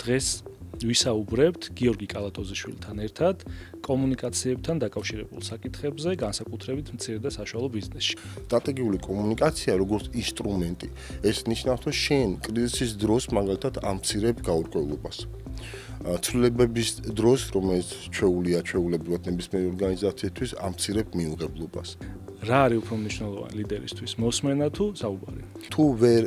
დღეს ვისაუბრებთ გიორგი კალატოზიშვილთან ერთად კომუნიკაციებთან დაკავშირებულ საკითხებზე, განსაკუთრებით მცირე და საშუალო ბიზნესში. სტრატეგიული კომუნიკაცია როგორც ინსტრუმენტი, ეს ნიშნავს, რომ შენ კრიზისის დროს მაგალითად ამცირებ გაურკვევლობას. ცვლილებების დროს, რომელიც ჩვეულებრივად ნებისმიერი ორგანიზაციისთვის ამცირებ მიუღებლობას. რა არის უფრო მნიშვნელოვანი ლიდერისთვის, მოსმენა თუ საუბარი? თუ ვერ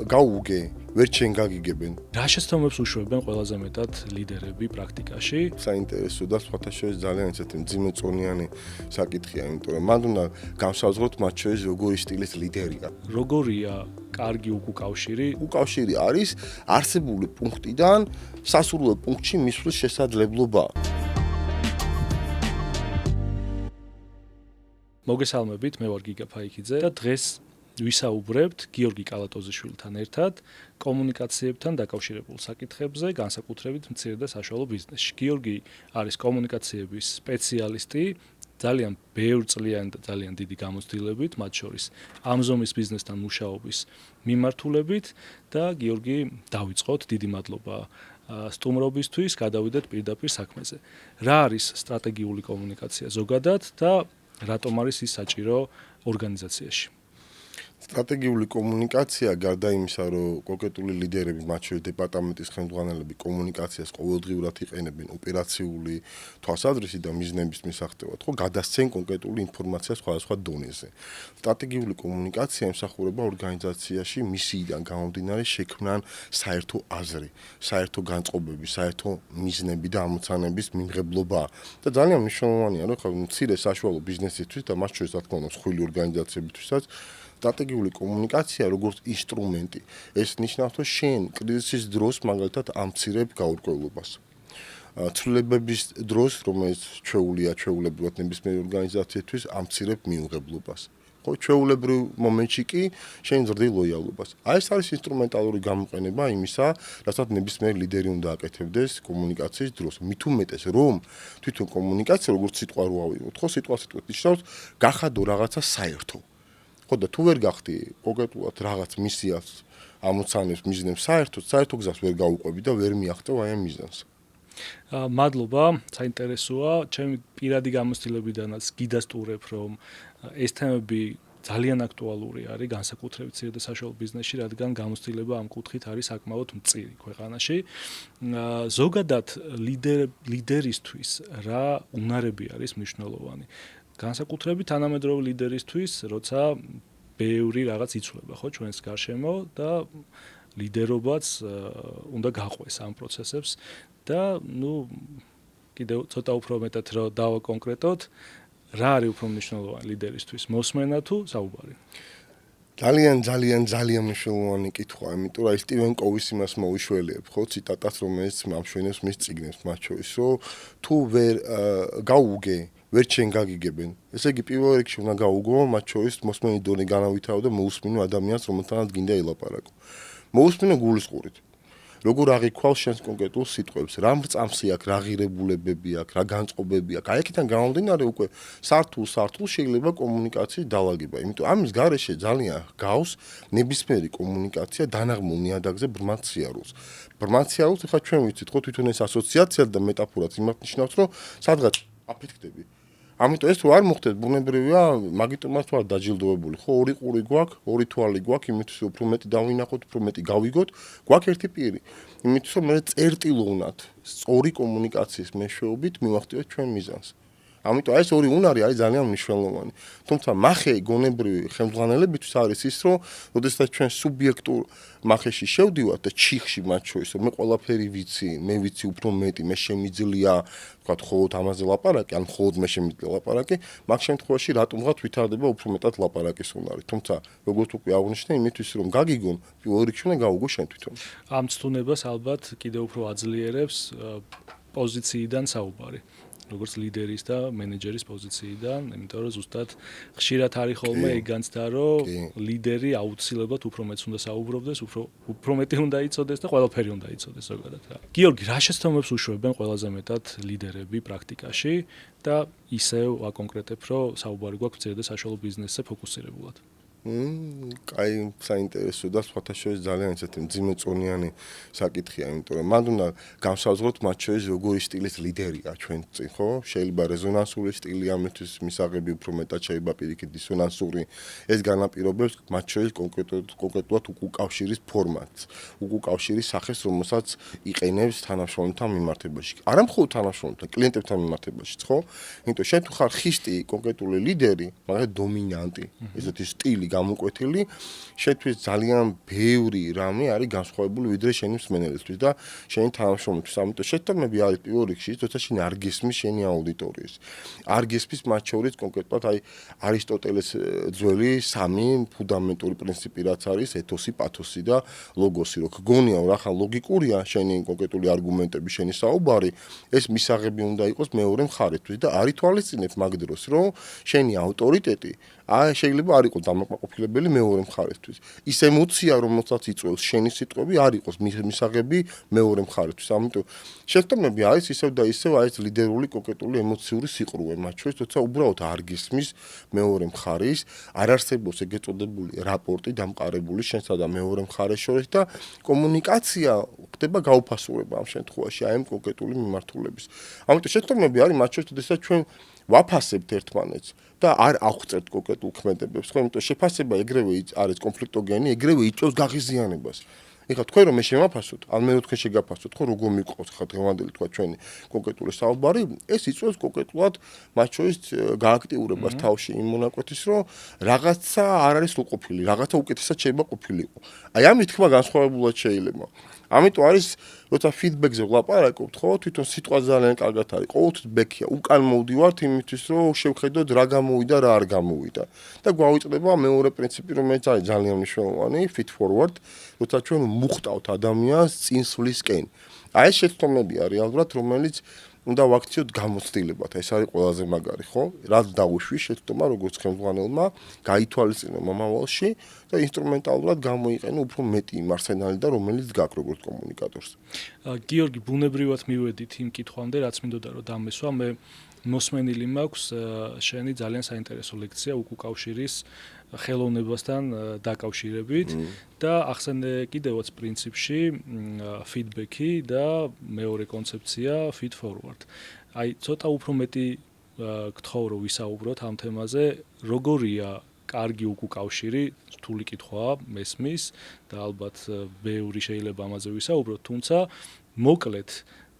გაუგე, ვერ ჩენ გაგიგებენ. რა შეცდომებს უშვებენ ყველაზე მეტად ლიდერები პრაქტიკაში? საინტერესო და სხვათა შორის ძალიან ისეთი მძიმეწონიანი საკითხია, იმიტომ რომ მან უნდა განსაზღვროთ მათ შორის როგორი სტილის ლიდერია. როგორია კარგი უკავშირი? უკავშირი არის არსებული პუნქტიდან სასურველ პუნქტში მისვლის შესაძლებლობა. მოგესალმებით, მე ვარ გიგა ფაიქიძე და დღეს ვისაუბრებთ გიორგი კალატოზიშვილთან ერთად კომუნიკაციებთან დაკავშირებულ საკითხებზე, განსაკუთრებით მცირე და საშუალო ბიზნესში. გიორგი არის კომუნიკაციების სპეციალისტი, ძალიან ბევრწლიანი და ძალიან დიდი გამოცდილებით, მათ შორის ამ ზომის ბიზნესთან მუშაობის მიმართულებით და გიორგი, დავიწყოთ, დიდი მადლობა სტუმრობისთვის, გადავიდეთ პირდაპირ საქმეზე. რა არის სტრატეგიული კომუნიკაცია ზოგადად და რატომ არის ის საჭირო ორგანიზაციაში? სტრატეგიული კომუნიკაცია გარდა იმისა, რომ კონკრეტული ლიდერები, მათ შორის დეპარტამენტის ხელმძღვანელები კომუნიკაციას ყოველდღიურად იყენებენ ოპერაციული თვალსაზრისით და მიზნების მისაღწევად, ხო, გადასცენ კონკრეტული ინფორმაცია სხვადასხვა დონეზე. სტრატეგიული კომუნიკაცია ემსახურება ორგანიზაციაში მისიიდან გამომდინარე შექმნან საერთო აზრი, საერთო განწყობები, საერთო მიზნები და ამოცანების მიმღებლობა. და ძალიან მნიშვნელოვანია, რომ ხა მცირე საშუალო ბიზნესისთვის და მათ შორის რა თქმა უნდა მსხვილი ორგანიზაციებისთვისაც სტრატეგიული კომუნიკაცია როგორც ინსტრუმენტი, ეს ნიშნავს, რომ შენ კრიზისის დროს მაგალითად ამცირებ გაურკვევლობას. ცვლილებების დროს, რომელიც ჩვეულებრივად ნებისმიერი ორგანიზაციისთვის ამცირებ მიუღებლობას. ხო, ჩვეულებრივ მომენტში კი შენ ზრდი ლოიალობას. ეს არის ინსტრუმენტალური გამოყენება იმისა, რასაც ნებისმიერი ლიდერი უნდა აკეთებდეს კომუნიკაციის დროს. მით უმეტეს, რომ თვითონ კომუნიკაცია როგორც სიტყვა რო ავიღოთ, ხო, სიტყვასიტყვით ნიშნავს გახადო რაღაცა საერთო. ხო და თუ ვერ გახდი კონკრეტულად რაღაც მისიას ამოცანებს მიზნებს საერთო გზას ვერ გაუყვები და ვერ მიაღწევ აი ამ მიზანს. მადლობა, საინტერესოა. ჩემი პირადი გამოცდილებიდანაც გიდასტურებ, რომ ეს თემები ძალიან აქტუალური არის განსაკუთრებით მცირე და საშუალო ბიზნესში, რადგან გამოცდილება ამ კუთხით არის საკმაოდ მწირი ქვეყანაში. ზოგადად ლიდერისთვის რა უნარები არის მნიშვნელოვანი? განსაკუთრებით თანამედროვე ლიდერისთვის, როცა ბევრი რაღაც იცვლება, ხო, ჩვენს გარშემო და ლიდერობაც უნდა გაყვეს ამ პროცესებს და კიდევ ცოტა უფრო მეტად რომ დავაკონკრეტოთ, რა არის უფრო მნიშვნელოვანი ლიდერისთვის, მოსმენა თუ საუბარი? ძალიან მნიშვნელოვანი კითხვა, იმიტომ რომ სტივენ კოვის იმას მოუშველიებ, ხო, ციტატას, რომელიც ამშვენებს მის წიგნებს, მათ შორის, რომ თუ ვერ გაუგე ვერ ჩენ გაგიგებენ. ესე იგი პირველ რიგში უნდა გაუგო, მათ შორის მოსმენის დონე განავითარო და მოусმინო ადამიანს, რომელთანაც გინდა ელაპარაკო. მოусმინო გულისყურით. როგორ აღიქვალ შენს კონკრეტულ სიტყვებს, რა მრწამსი აქვს, რა ღირებულებები აქვს, რა განწყობები აქვს. აი აქედან გამომდინარე უკვე სართულ შეიძლება კომუნიკაციის დაალაგება. იმიტომ ამის გარეშე ძალიან გავს ნებისმიერი კომუნიკაცია დანაღმულ ნიადაგზე ბრმად სიარულს. ბრმად სიარულს ხა ჩვენ ვიცით, ხო, თვითონ ეს ასოციაცია და მეტაფორაც იმათ ნიშნავს, რომ სადღაც აფეთქდები. ამიტომ ეს თუ არ მოხდეს, ბუნებრივია, მაგიტომაც ვარ დაჯილდოებული. ხო, ორი ყური გვაქვს, ორი თვალი გვაქვს, იმისთვის უფრო მეტი დავინახოთ, უფრო მეტი გავიგოთ, გვაქვს ერთი პირი. იმისთვის რომ მე წერტილოვნად, სწორი კომუნიკაციის მეშვეობით მივახტიოთ ჩვენ მიზანს. ამიტომ ეს ორი უნარი არის ძალიან მნიშვნელოვანი. თუმცა მახე გონებრივი ხელმძღვანელებისთვის არის ის, რომ როდესაც ჩვენ სუბიექტურ მახეში შევდივართ და ჩიხში მათ შორის, რომ მე ყველაფერი ვიცი, მე ვიცი უფრო მეტი, მე შემიძლია, ვთქვათ, მხოლოდ ამაზე ლაპარაკი, ან მხოლოდ მე შემიძლია ლაპარაკი, მაგ შემთხვევაში რატომღაც ვითარდება უფრო მეტად ლაპარაკის უნარი. თუმცა, როგორც უკვე აღვნიშნე, იმისთვის რომ გაგიგონ, პირველ რიგში უნდა გაუგო შენ თვითონ. ამ ცდუნებას ალბათ კიდევ უფრო აძლიერებს პოზიციიდან საუბარი. როგორც ლიდერის და მენეჯერის პოზიციიდან, იმიტომ რომ ზუსტად ხშირად არის ხოლმე ეგ განცდა, რომ ლიდერი აუცილებლად უფრო მეტს უნდა საუბრობდეს, უფრო მეტი უნდა იცოდეს და ყველაფერი უნდა იცოდეს ზოგადად რა. გიორგი, რა შეცდომებს უშვებენ ყველაზე მეტად ლიდერები პრაქტიკაში და ისევ აკონკრეტებ, რომ საუბარი გვაქვს მცირე და საშუალო ბიზნესზე ფოკუსირებულად? კაი, საინტერესო და სხვათა შორის ძალიან ისეთი მძიმე წონიანი საკითხია, იმიტომ რომ მანდ უნდა განსაზღვროთ მათ შორის როგორი სტილის ლიდერია ჩვენ წინ, ხო? შეიძლება რეზონანსული სტილი ამისთვის მისაღები უფრო მეტად შეიძლება პირიქით დისონანსური. ეს განაპირობებს მათ შორის კონკრეტულად უკავშირის ფორმატს, უკავშირის სახეს, რომელსაც იყენებს თანამშრომელთან მიმართებაში. არა მხოლოდ თანამშრომელთან, კლიენტებთან მიმართებაშიც, ხო? იმიტომ შენ თუ ხარ ხისტი, კონკრეტული ლიდერი, მაგრამ დომინანტი, ესეთი სტილი გამოკვეთილი, შეთვის ძალიან ბევრი რამე არის განსხვავებული ვიდრე შენი მსმენელისთვის და შენი თანამშრომლისთვის. ამიტომ შეთანხმები არის პირველ რიგში, თორსა შენ არ გესმის შენი აუდიტორიის. არ გესმის მათ შორის კონკრეტულად აი არისტოტელეს ძველი სამი ფუნდამენტური პრინციპი რაც არის ეთოსი, პათოსი და ლოგოსი. რო გგონია რომ ახლა ლოგიკურია შენი კონკრეტული არგუმენტები, შენი საუბარი, ეს მისაღები უნდა იყოს მეორე მხარისთვის და არ ითვალისწინებ მაგ დროს, რომ შენი ავტორიტეტი შეიძლება არ იყოს დამაკმაყოფილებელი მეორე მხარისთვის. ის ემოცია, რომელსაც იწვევს შენი სიტყვები, არ იყოს მისაღები მეორე მხარისთვის. ამიტომ შეთანხმები არის ისევ და ისევ არის ლიდერული კონკრეტული ემოციური სიყრუე მათ შორის, თორსა უბრალოდ არ გესმის მეორე მხარის, არ არსებობს ეგეთ წოდებული რაპორტი დამყარებული შენსა და მეორე მხარეს შორის და კომუნიკაცია ხდება გაუფასურება ამ შემთხვევაში აი ამ კონკრეტული მიმართულების. ამიტომ შეთანხმები არის მათ შორის, თორსა ჩვენ ვაფასებთ ერთმანეთს და არ აღწერთ კონკრეტულ ქმედებებს, ხო? იმიტომ შეფასება ეგრევე არის კონფლიქტოგენი, ეგრევე იწვევს გაღიზიანებას. ეხლა თქვენ რომ მე შემაფასოთ, ან მე თქვენ შეგაფასოთ, ხო, როგორ მიყვავს ხა დღევანდელი თქვა ჩვენი კონკრეტული საუბარი, ეს იწვევს კონკრეტულად მათ შორის გააქტიურებას თავში იმ მონაკვეთის, რომ რაღაცა არ არის უყოფილი, რაღაცა უკეთესად შეიძლება ყოფილიყო. აი ამის თქმა განსხვავებულად შეიძლება. ამიტომ არის როცა ფიდბექზე ვლაპარაკობთ, ხო, თვითონ სიტყვა ძალიან კარგად არის. ყოველთვის ბექია, უკან მოვდივართ იმისთვის, რომ შევხედოთ რა გამოვიდა, რა არ გამოვიდა. და გვავიწყდება მეორე პრინციპი, რომელიც არის ძალიან მნიშვნელოვანი, feed forward, როცა ჩვენ მუხტავთ ადამიანს წინსვლისკენ. აი ეს შეცდომებია რეალურად, რომელიც უნდა ვაქციოთ გამოცდილებად. ეს არის ყველაზე მაგარი, ხო? რაც დავუშვი შეცდომა, როგორც ხელმძღვანელმა, გაითვალისწინო მომავალში და ინსტრუმენტალურად გამოიყენო უფრო მეტი იმ არსენალი და რომელიც გაქვს როგორც კომუნიკატორს. გიორგი, ბუნებრივად მივედით იმ კითხვამდე, რაც მინდოდა რომ დამესვა, მე მოსმენილი მაქვს შენი ძალიან საინტერესო ლექცია უკავშირის ხელოვნებასთან დაკავშირებით და ახსენე კიდევაც პრინციპში ფიდბექი და მეორე კონცეფცია feed forward. აი ცოტა უფრო მეტი გთხოვ რომ ვისაუბროთ ამ თემაზე, როგორია კარგი უკავშირი, რთული კითხვაა, მესმის და ალბათ ბევრი შეიძლება ამაზე ვისაუბროთ, თუმცა მოკლედ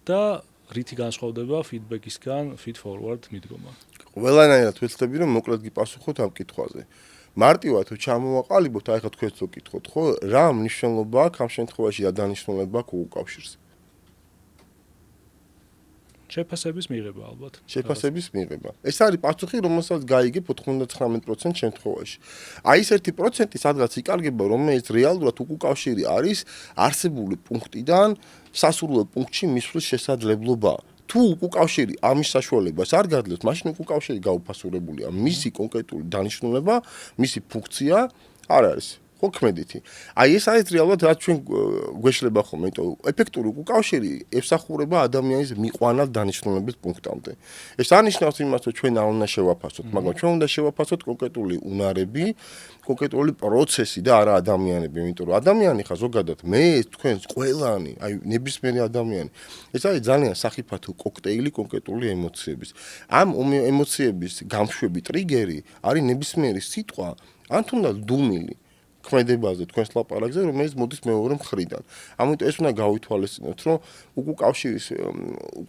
და რითი განსხვავდება feedback-ისგან feed forward მიდგომა. ყველანაირად ვეცდები რომ მოკლედ გიპასუხოთ ამ კითხვაზე. მარტივად თუ ჩამოვაყალიბოთ, აი ხა თქვენც რო კითხოთ, ხო, რა მნიშვნელობა აქვს ამ შემთხვევაში და დანიშნულება აქვს უკავშირს? შეფასების მიღება ალბათ. შეფასების მიღება. ეს არის პასუხი, რომელსაც გაიგებ 99% შემთხვევაში. აი ეს 1% სადღაც იკარგება, რომელიც რეალურად უკავშირი არის არსებული პუნქტიდან სასურველ პუნქტში მისვლის შესაძლებლობა. თუ უკავშირი ამის საშუალებას არ გაძლევს, მაშინ უკავშირი გაუფასურებულია. მისი კონკრეტული დანიშნულება, მისი ფუნქცია არ არის. ხო ქმედითი. აი ეს არის რეალურად რაც ჩვენ გვეშლება ხოლმე, იმიტომ ეფექტური უკავშირი ემსახურება ადამიანის მიყვანილ დანიშნულების პუნქტამდე. ეს არნიშნავს იმას, რომ ჩვენ არ უნდა შევაფასოთ, მაგრამ ჩვენ უნდა შევაფასოთ კონკრეტული უნარები, კონკრეტული პროცესი და არა ადამიანები, იმიტომ რომ ადამიანი ხა ზოგადად მე თქვენს ყველანი, აი ნებისმიერი ადამიანი. ეს არის ძალიან სახიფათო კოქტეილი კონკრეტული ემოციების. ამ ემოციების გამშვები ტრიგერი არის ნებისმიერი სიტყვა, ან თუნდაც დუმილი ქმედებაზე თქვენს ლაპარაკზე, რომელიც მოდის მეორე მხრიდან. ამიტომ ეს უნდა გავითვალისწინოთ, რომ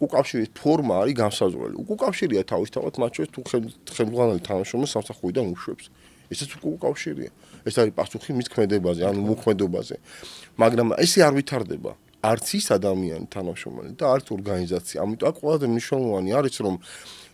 უკავშირის ფორმა არის განსაზღვრელი. უკავშირია თავისთავად მათ შორის თუ ხელმძღვანელი თანამშრომელს სამსახურიდან უშვებს. ესეც უკავშირია. ეს არის პასუხი მის ქმედებაზე, ან მოქმედობაზე. მაგრამ ესე არ ვითარდება. არც ის ადამიანი თანამშრომელი და არც ორგანიზაცია. ამიტომ აქ ყველაზე მნიშვნელოვანი არის, რომ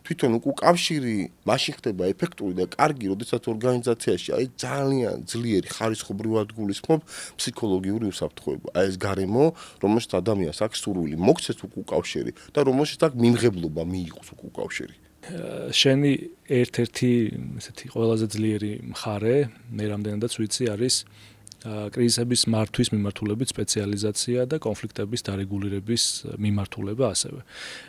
თვითონ უკავშირი მაშინ ხდება ეფექტური და კარგი, როდესაც ორგანიზაციაში არის ძალიან ძლიერი ხარისხობრივად გულისხმობ ფსიქოლოგიური უსაფრთხოება. აი ეს გარემო, რომელშიც ადამიანს აქვს სურვილი მოქცეს უკავშირი და რომელშიც აქვს მიმღებლობა მიიღოს უკავშირი. შენი ერთ-ერთი ესეთი ყველაზე ძლიერი მხარე, მე რამდენადაც ვიცი, არის კრიზისების მართვის მიმართულებით სპეციალიზაცია და კონფლიქტების დარეგულირების მიმართულება ასევე.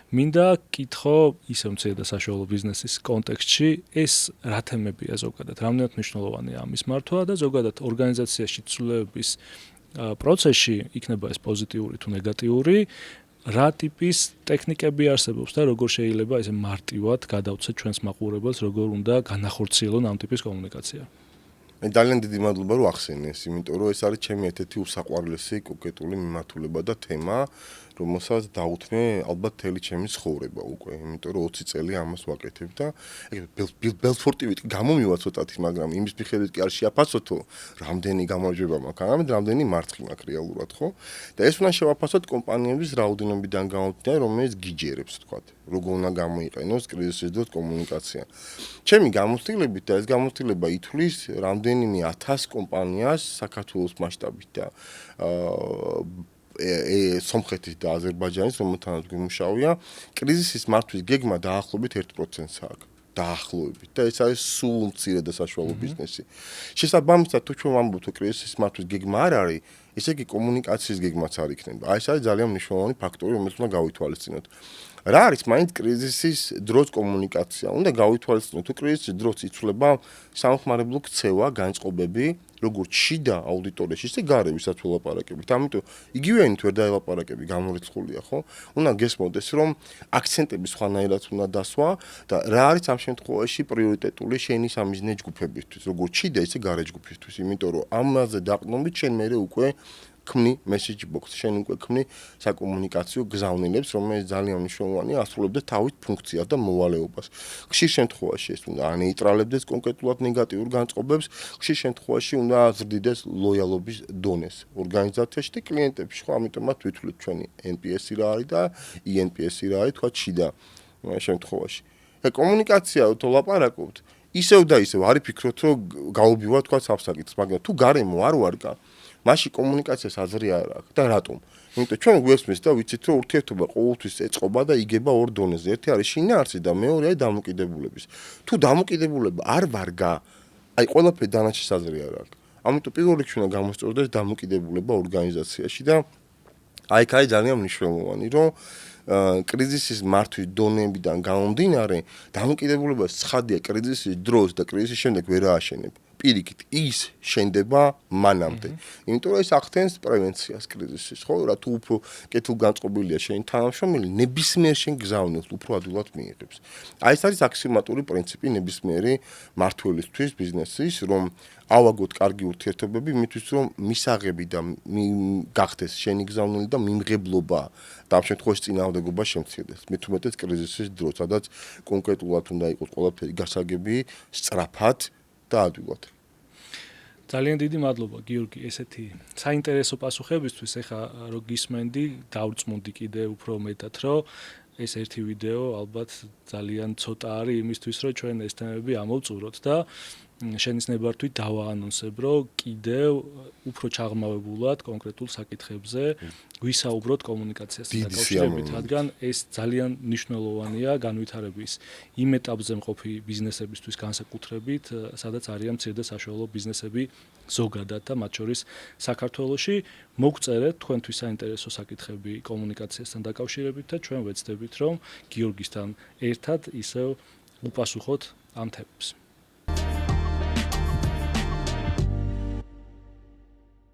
მინდა კითხო ისევ მცირე და საშუალო ბიზნესის კონტექსტში ეს რა თემებია ზოგადად, რამდენად მნიშვნელოვანია ამის მართვა და ზოგადად ორგანიზაციაში ცვლილებების პროცესში იქნება ეს პოზიტიური თუ ნეგატიური, რა ტიპის ტექნიკები არსებობს და როგორ შეიძლება ესე მარტივად გადავცეთ ჩვენს მაყურებელს, როგორ უნდა განახორციელონ ამ ტიპის კომუნიკაცია. მე ძალიან დიდი მადლობა რომ ახსენე ეს, იმიტომ რომ ეს არის ჩემი ერთ-ერთი უსაყვარლესი კონკრეტული მიმართულება და თემა, რომელსაც დავუთმე ალბათ მთელი ჩემი ცხოვრება უკვე, იმიტომ რომ 20 წელი ამას ვაკეთებ და ბელფორტი ვიტყვი გამომივა ცოტათი, მაგრამ იმის მიხედვით კი არ შეაფასოთო, რამდენი გამარჯვება მაქვს, არამედ რამდენი მარცხი მაქვს რეალურად, ხო? და ეს უნდა შევაფასოთ კომპანიების რაოდენობიდან გამომდინარე, რომელიც გიჯერებს, თქვათ, როგორ უნდა გამოიყენოს კრიზისის დროს კომუნიკაცია. ჩემი გამოცდილებით და ეს გამოცდილება ითვლის რამდენიმე 1000 კომპანიას საქართველოს მასშტაბით და სომხეთის და აზერბაიჯანის, რომელთანაც გვიმუშავია, კრიზისის მართვის გეგმა დაახლოებით 1%-ს აქვს. დაახლოებით და ეს არის სულ მცირე და საშუალო ბიზნესი. შესაბამისად, თუ ჩვენ ვამბობთ, რომ კრიზისის მართვის გეგმა არ არის, ესე იგი კომუნიკაციის გეგმაც არ იქნება. ეს არის ძალიან მნიშვნელოვანი ფაქტორი, რომელიც უნდა გავითვალისწინოთ. რა არის მაინც კრიზისის დროს კომუნიკაცია? უნდა გავითვალისწინოთ, თუ კრიზისის დროს იცვლება სამხმარებლო ქცევა, განწყობები, როგორც შიდა აუდიტორიაში, ისე გარე ვისაც ველაპარაკებით. ამიტომ იგივეინით ვერ დაელაპარაკები, გამორიცხულია, ხო? უნდა გესმოდეს, რომ აქცენტები სხვანაირად უნდა დასვა და რა არის ამ შემთხვევაში პრიორიტეტული შენი სამიზნე ჯგუფებისთვის, როგორც შიდა, ისე გარე ჯგუფისთვის, იმიტომ რომ ამაზე დაყრდნობით შენ მერე უკვე ქმნი message box, შენ უკვე ქმნი საკომუნიკაციო გზავნილებს, რომელიც ძალიან მნიშვნელოვანია, ასრულებდეს თავის ფუნქციას და მოვალეობას. ხშირ შემთხვევაში ეს უნდა ანეიტრალებდეს კონკრეტულად ნეგატიურ განწყობებს, ხშირ შემთხვევაში უნდა აზრდიდეს ლოიალობის დონეს ორგანიზაციაში და კლიენტებში, ხო, ამიტომაც ვითვლით ჩვენი NPS-ი რა არის და ENPS-ი რა არის, თქვა შიდა შემთხვევაში. და კომუნიკაცია თუ ლაპარაკობთ, ისევ და ისევ არის ფიქრობთ, რომ გაუბივა თქვა საფსაკითხს, მაგრამ თუ გარემო არ ვარგა მაშინ კომუნიკაციას აზრი არ აქვს და რატომ? იმიტომ ჩვენ გვესმის და ვიცით რომ ურთიერთობა ყოველთვის ეწყობა და იგება ორ დონეზე. ერთი არის შინაარსი და მეორე არის დამოკიდებულების. თუ დამოკიდებულება არ ვარგა, აი ყველაფერი დანარჩენს აზრი არ აქვს. ამიტომ პირველ რიგში უნდა გამოსწორდეს დამოკიდებულება ორგანიზაციაში და აი ეს არის ძალიან მნიშვნელოვანი, რომ კრიზისის მართვის დონეებიდან გამომდინარე, დამოკიდებულება ცხადია კრიზისის დროს და კრიზისის შემდეგ ვერ ააშენებ. პირიქით ის შენდება მანამდე. იმიტომ რომ ეს ახდენს პრევენციას კრიზისის, ხო? რა თუ უფრო კეთილგანწყობილია შენი თანამშრომელი, ნებისმიერ შენ გზავნილს უფრო ადვილად მიიღებს. აი ეს არის აქსიომატური პრინციპი ნებისმიერი მმართველისთვის ბიზნესის, რომ ავაგოთ კარგი ურთიერთობები, იმისთვის რომ მისაღები და გახდეს შენი გზავნილი და მიმღებლობა და ამ შემთხვევაში წინააღმდეგობა შემცირდეს. მით უმეტეს კრიზისის დროს, სადაც კონკრეტულად უნდა იყოს ყველაფერი გასაგები, სწრაფად და ადვილად. ძალიან დიდი მადლობა გიორგი ესეთი საინტერესო პასუხებისთვის. ეხა რო გისმენდი, დავრწმუნდი კიდე უფრო მეტად, რომ ეს ერთი ვიდეო ალბათ ძალიან ცოტა არის იმისთვის, რომ ჩვენ ეს თემები ამოვწუროთ და შენის ნებართვით დავაანონსებ, რომ კიდევ უფრო ჩაღრმავებულად კონკრეტულ საკითხებზე ვისაუბროთ კომუნიკაციასთან დაკავშირებით, რადგან ეს ძალიან მნიშვნელოვანია განვითარების იმ ეტაპზე მყოფი ბიზნესებისთვის განსაკუთრებით, სადაც არიან მცირე და საშუალო ბიზნესები ზოგადად და მათ შორის საქართველოში. მოგწერეთ თქვენთვის საინტერესო საკითხები კომუნიკაციასთან დაკავშირებით და ჩვენ ვეცდებით, რომ გიორგისთან ერთად ისევ უპასუხოთ ამ თემებს.